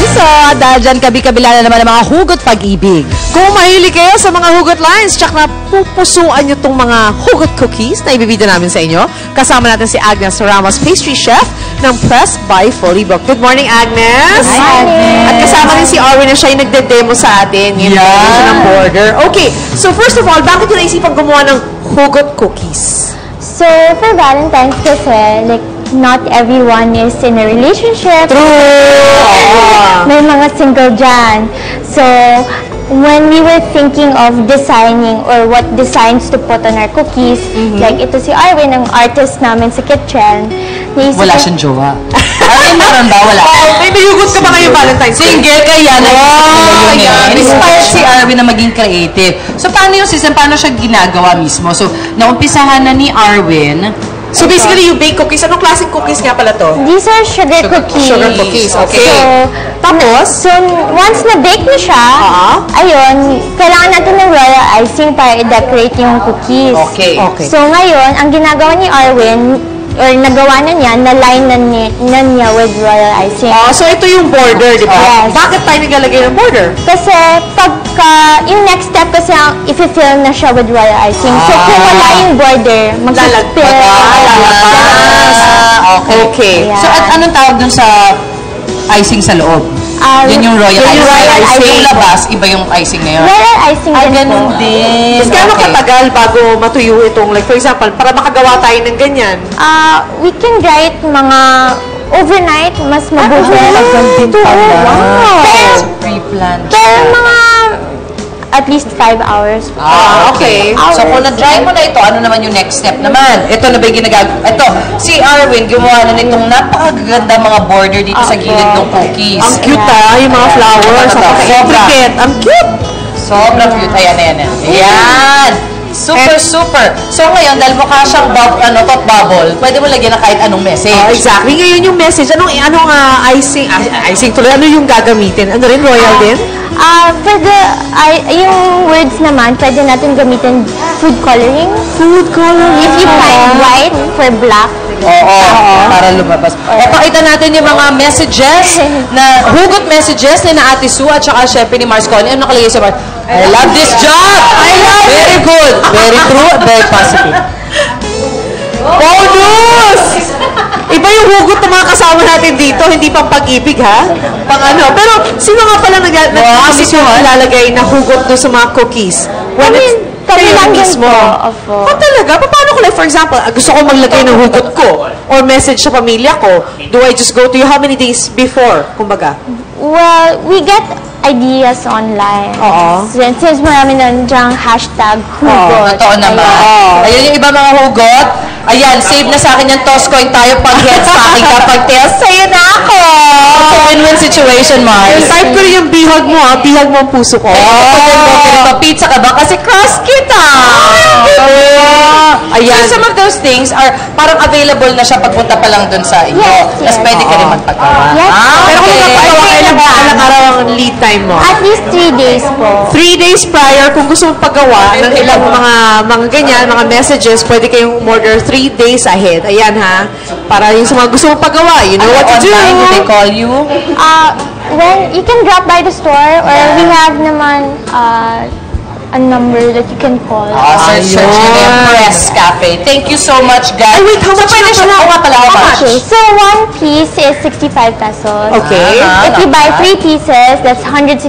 So, dahil dyan, kabi-kabila na naman ang mga hugot pag-ibig. Kung mahilig kayo sa mga hugot lines, tsak na pupusuan nyo tong mga hugot cookies na ibibida namin sa inyo. Kasama natin si Agnes Ramos, pastry chef ng Pressed by Fully Booked. Good morning, Agnes! Hi, Agnes! At kasama rin si Arwin na siya yung nagde-demo sa atin. Yung siya ng border. Okay, so first of all, bakit yung naisipan gumawa ng hugot cookies? So, for Valentine's kasi, like, not everyone is in a relationship. True! May mga single dyan. So, when we were thinking of designing or what designs to put on our cookies, like ito si Arwin, ang artist namin sa kitchen. Wala siyang jowa. Arwin, meron ba? Wala. May hugot ka ba ngayon Valentine's Day? Single kaya na inspired si Arwin na maging creative. So, paano yung system? Paano siya ginagawa mismo? So, naumpisahan na ni Arwin. So, basically, you bake cookies. Anong klaseng cookies nga pala to? These are sugar cookies. Sugar cookies, okay. So, Tapos? once na-bake na siya, ayun, kailangan natin ng royal icing para i-decorate yung cookies. Okay. Okay. So, ngayon, ang ginagawa ni Arwin, or nagawa na niya, na-line na niya with royal icing. So ito yung border, di ba? Yes. Bakit tayo naglalagay ng border? Kasi, pagka, yung next step kasi, i-fill na siya with royal icing. So, kung wala yung border, mag-spill. Okay. Yeah. So, at anong tawag dun sa icing sa loob? Yun yung royal icing. royal icing. Yung labas, iba yung icing na yun. Royal icing din Ganun po. din. Mas gano'ng katagal bago matuyo itong, like for example, para makagawa tayo ng ganyan? We can dry it mga overnight, mas mabuti. Wow. Pre-planned. Pero mga at least 5 hours. Okay. So, kung na-dry mo na ito, ano naman yung next step naman? Ito na ba yung ginagawa? Ito, si Arwin, gumawa na nitong napakaganda mga border dito sa gilid ng cookies. Ang cute yung mga flowers. Napaka-intricate. Ang cute! Sobrang cute. Ayan. Ayan! Super. So, ngayon, dahil mukha siyang top bubble, pwede mo lagyan ng kahit anong message. Exactly. Ngayon yung message, anong icing? Icing tuloy, ano yung gagamitin? Ano rin, royal din? Yung words naman, pwede natin gamitin food coloring. Food coloring. If you find white for black. Oo, para lumabas. Pakita natin yung mga messages, na hugot messages ni na Ate Sue at saka syempre ni Mars Connie. Ano nakalagay sa Mars? I love this job! Very good! Very true, very positive. Bonus! Iba yung hugot ng mga kasama natin dito, hindi pang pag-ibig, ha? Pang ano. Pero, sino nga pala nag-isip yung ilalagay na hugot doon sa mga cookies? Kami lang mismo. Talaga? Paano ko, like, for example, gusto ko maglagay ng hugot ko or message sa pamilya ko, do I just go to you how many days before, kumbaga? Well, we get ideas online. Since marami nandiyan hashtag hugot. Totoo naman. Ayun yung iba mga hugot. Ayan, save na sa akin yung toss coin tayo pag head sa akin kapag test. Sa'yo na ako! It's a win-win situation, Mars. Type ko rin yung bihag mo, ha? Bihag mo ang puso ko. Pizza ka ba? Kasi cross kita! Ayan. So, some of those things are parang available na siya pagpunta pa lang dun sa iyo. Tapos pwede ka rin magpagawa. Yes. Pero kung magpagawa, ilang araw ang lead time mo? At least 3 days po. 3 days prior, kung gusto mong paggawa ng ilang mga ganyan, mga messages, pwede kayong order 3 days ahead. Ayan, ha? Para yung sa mga gusto mong paggawa, you know what to do. Online, do they call you? When you can drop by the store or we have naman a number that you can call. Search nyo na yung Press Cafe. Thank you so much, guys. Ay, wait, how much na pala? Oo nga pala, how much? Okay, so 1 piece is 65 pesos. Okay. If you buy 3 pieces, that's 165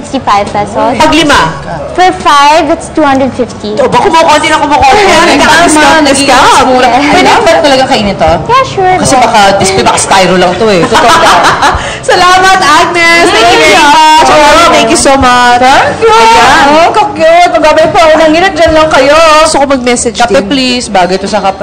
pesos. Pag 5. For 5, that's 250. O, baka kumukonti na kumukonti. Nagka-discount. Pwede ba talaga kainin to? Yeah, sure. Kasi baka display, baka styro lang to eh. Totoo lang. Salamat, Agnes. Thank you very much. Thank you so much. Thank you. Ayan. Kakiyot. Magabay pa ako ng init. Diyan lang kayo. Gusto ko mag-message din. Kape please. Bagay to sa kape.